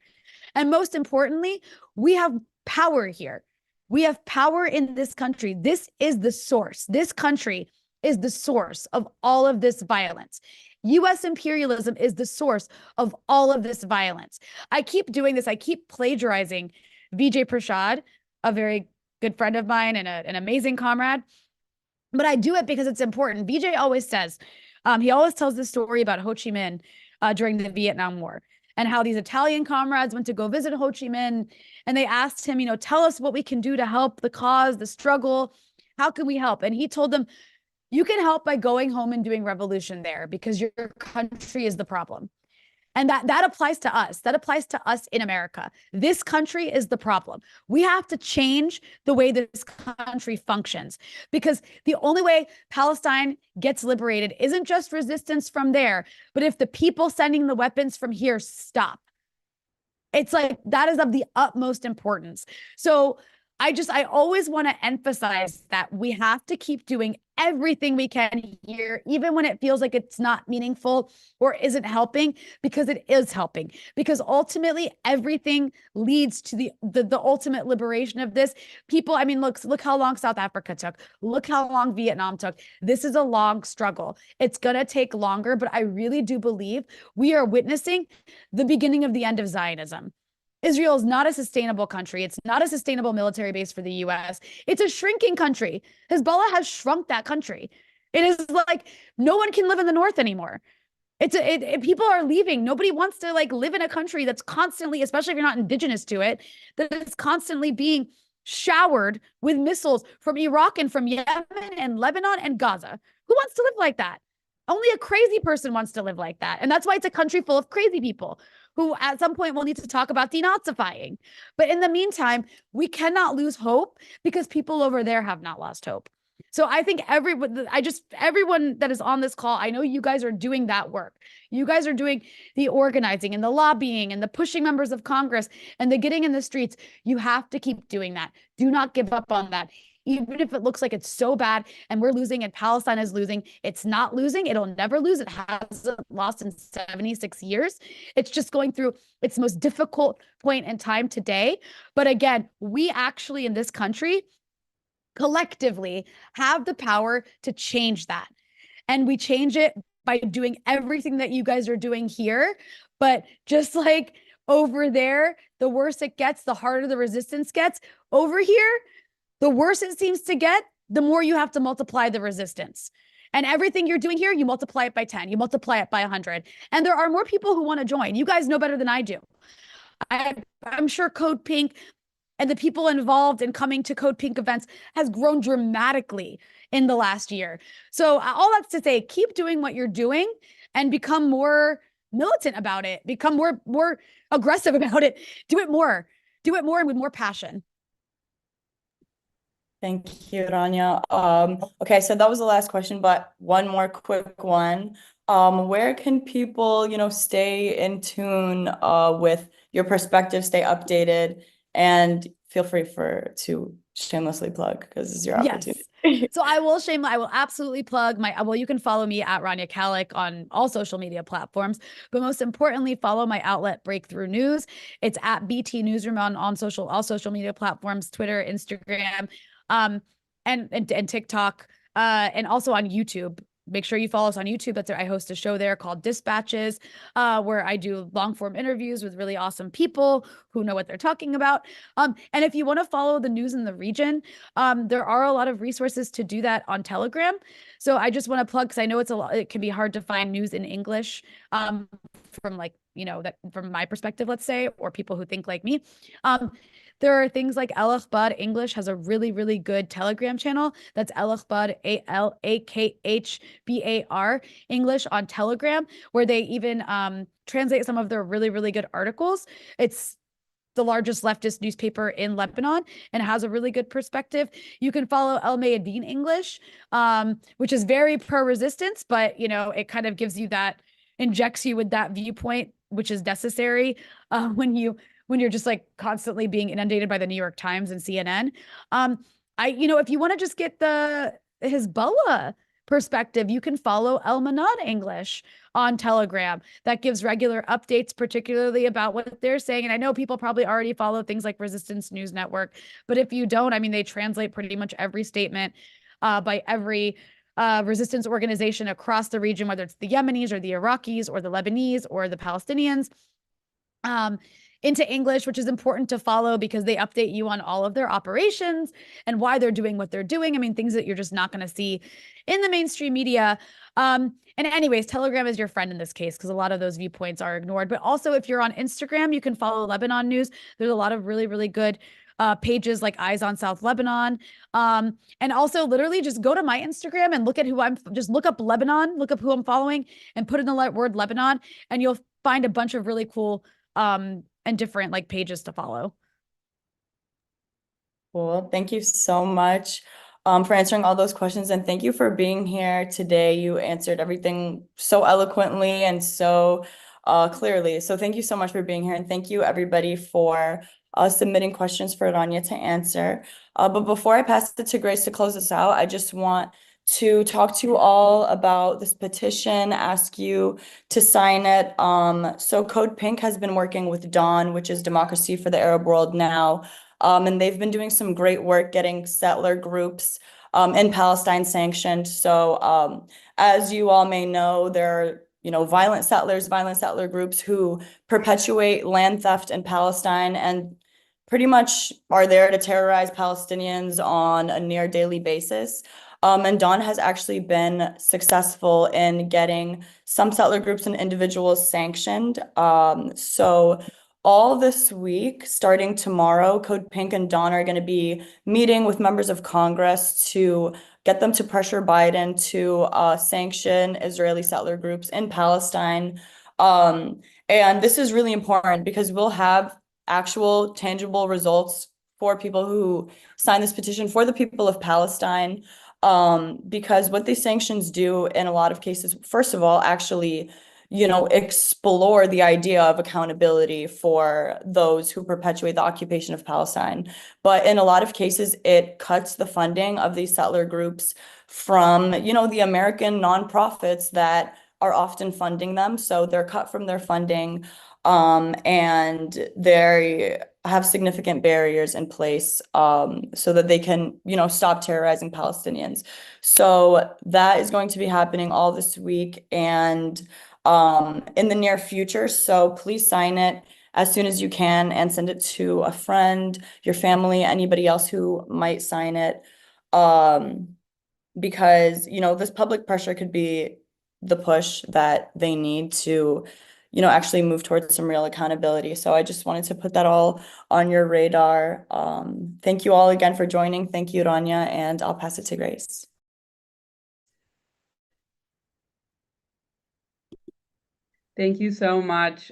And most importantly, we have power here. We have power in this country. This is the source. This country is the source of all of this violence. US imperialism is the source of all of this violence. I keep doing this. I keep plagiarizing Vijay Prashad, a very good friend of mine and an amazing comrade. But I do it because it's important. Vijay always says, he always tells the story about Ho Chi Minh during the Vietnam War, and how these Italian comrades went to go visit Ho Chi Minh, and they asked him, tell us what we can do to help the cause, the struggle. How can we help? And he told them, you can help by going home and doing revolution there, because your country is the problem. And that applies to us. That applies to us in America. This country is the problem. We have to change the way this country functions, because the only way Palestine gets liberated isn't just resistance from there, but if the people sending the weapons from here stop. It's like, that is of the utmost importance. So I always want to emphasize that we have to keep doing everything we can here, even when it feels like it's not meaningful or isn't helping, because it is helping. Because ultimately, everything leads to the ultimate liberation of this. People, I mean, look how long South Africa took. Look how long Vietnam took. This is a long struggle. It's going to take longer, but I really do believe we are witnessing the beginning of the end of Zionism. Israel is not a sustainable country. It's not a sustainable military base for the US. It's a shrinking country. Hezbollah has shrunk that country. It is like no one can live in the north anymore. People are leaving. Nobody wants to live in a country that's constantly, especially if you're not indigenous to it, that is constantly being showered with missiles from Iraq and from Yemen and Lebanon and Gaza. Who wants to live like that? Only a crazy person wants to live like that. And that's why it's a country full of crazy people who at some point will need to talk about denazifying. But in the meantime, we cannot lose hope, because people over there have not lost hope. So I think everyone that is on this call, I know you guys are doing that work. You guys are doing the organizing and the lobbying and the pushing members of Congress and the getting in the streets. You have to keep doing that. Do not give up on that. Even if it looks like it's so bad and we're losing and Palestine is losing, it's not losing. It'll never lose. It hasn't lost in 76 years. It's just going through its most difficult point in time today. But again, we actually in this country collectively have the power to change that. And we change it by doing everything that you guys are doing here. But just like over there, the worse it gets, the harder the resistance gets. Over here, the worse it seems to get, the more you have to multiply the resistance. And everything you're doing here, you multiply it by 10, you multiply it by 100. And there are more people who want to join. You guys know better than I do. I'm sure Code Pink and the people involved in coming to Code Pink events has grown dramatically in the last year. So all that's to say, keep doing what you're doing and become more militant about it, become more aggressive about it. Do it more and with more passion. Thank you, Rania. Okay, so that was the last question, but one more quick one. Where can people, stay in tune with your perspective, stay updated, and feel free to shamelessly plug, because it's your opportunity. Yes. So I will absolutely plug you can follow me at Rania Khalek on all social media platforms, but most importantly, follow my outlet Breakthrough News. It's at BT Newsroom on all social media platforms, Twitter, Instagram, and TikTok, and also on YouTube. Make sure you follow us on YouTube. I host a show there called Dispatches, where I do long form interviews with really awesome people who know what they're talking about. And if you want to follow the news in the region, there are a lot of resources to do that on Telegram. So I just want to plug, because I know it can be hard to find news in English, from from my perspective, let's say, or people who think like me. There are things like El Akhbar English has a really, really good Telegram channel. That's El Akhbar, ALAKHBAR English on Telegram, where they even translate some of their really, really good articles. It's the largest leftist newspaper in Lebanon and has a really good perspective. You can follow El Mayadeen English, which is very pro-resistance, but it kind of gives you injects you with that viewpoint, which is necessary when you're just constantly being inundated by the New York Times and CNN. If you want to just get the Hezbollah perspective, you can follow El Manan English on Telegram. That gives regular updates, particularly about what they're saying. And I know people probably already follow things like Resistance News Network, but if you don't, I mean, they translate pretty much every statement by every resistance organization across the region, whether it's the Yemenis or the Iraqis or the Lebanese or the Palestinians, into English, which is important to follow because they update you on all of their operations and why they're doing what they're doing. I mean, things that you're just not going to see in the mainstream media. And anyways, Telegram is your friend in this case because a lot of those viewpoints are ignored. But also, if you're on Instagram, you can follow Lebanon News. There's a lot of really, really good pages like Eyes on South Lebanon. And also literally just go to my Instagram and look at just look up Lebanon, look up who I'm following and put in the word Lebanon, and you'll find a bunch of really cool and different like pages to follow. Cool. Thank you so much for answering all those questions, and thank you for being here today. You answered everything so eloquently and so clearly. So thank you so much for being here, and thank you everybody for submitting questions for Rania to answer. But before I pass it to Grace to close us out, I just want to talk to you all about this petition, ask you to sign it. So Code Pink has been working with Dawn, which is Democracy for the Arab World Now. And they've been doing some great work getting settler groups in Palestine sanctioned. So as you all may know, there are violent settler groups who perpetuate land theft in Palestine and pretty much are there to terrorize Palestinians on a near daily basis. And Dawn has actually been successful in getting some settler groups and individuals sanctioned. So all this week, starting tomorrow, Code Pink and Dawn are going to be meeting with members of Congress to get them to pressure Biden to sanction Israeli settler groups in Palestine. And this is really important because we'll have actual tangible results for people who sign this petition for the people of Palestine. Because what these sanctions do in a lot of cases, first of all, actually, explore the idea of accountability for those who perpetuate the occupation of Palestine. But in a lot of cases, it cuts the funding of these settler groups from, the American nonprofits that are often funding them. So they're cut from their funding, and they have significant barriers in place so that they can, stop terrorizing Palestinians. So that is going to be happening all this week and in the near future. So please sign it as soon as you can and send it to a friend, your family, anybody else who might sign it. Because, this public pressure could be the push that they need to actually move towards some real accountability. So I just wanted to put that all on your radar. Thank you all again for joining. Thank you, Rania, and I'll pass it to Grace. Thank you so much.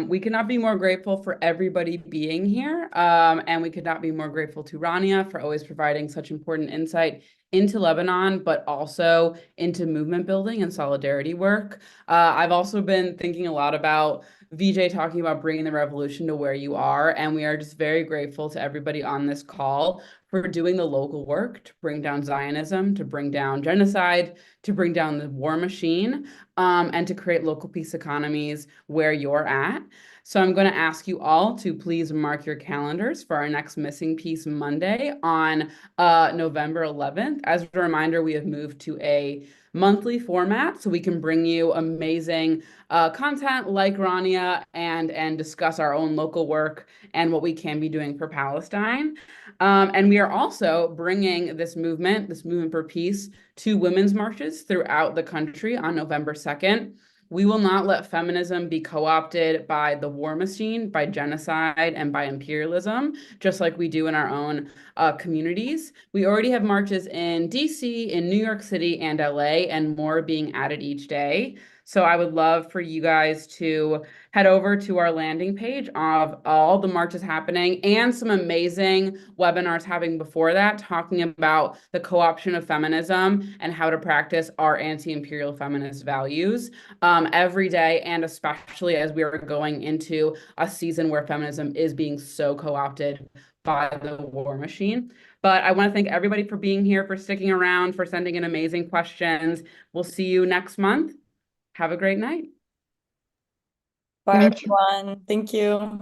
We could not be more grateful for everybody being here. And we could not be more grateful to Rania for always providing such important insight into Lebanon, but also into movement building and solidarity work. I've also been thinking a lot about VJ talking about bringing the revolution to where you are. And we are just very grateful to everybody on this call for doing the local work to bring down Zionism, to bring down genocide, to bring down the war machine, and to create local peace economies where you're at. So I'm going to ask you all to please mark your calendars for our next Missing Piece Monday on November 11th. As a reminder, we have moved to a monthly format so we can bring you amazing content like Rania and discuss our own local work and what we can be doing for Palestine. And we are also bringing this movement for peace, to women's marches throughout the country on November 2nd. We will not let feminism be co-opted by the war machine, by genocide, and by imperialism, just like we do in our own communities. We already have marches in DC, in New York City, and LA, and more being added each day. So I would love for you guys to head over to our landing page of all the marches happening and some amazing webinars happening before that, talking about the co-option of feminism and how to practice our anti-imperial feminist values every day, and especially as we are going into a season where feminism is being so co-opted by the war machine. But I want to thank everybody for being here, for sticking around, for sending in amazing questions. We'll see you next month. Have a great night. Bye, everyone. Thank you.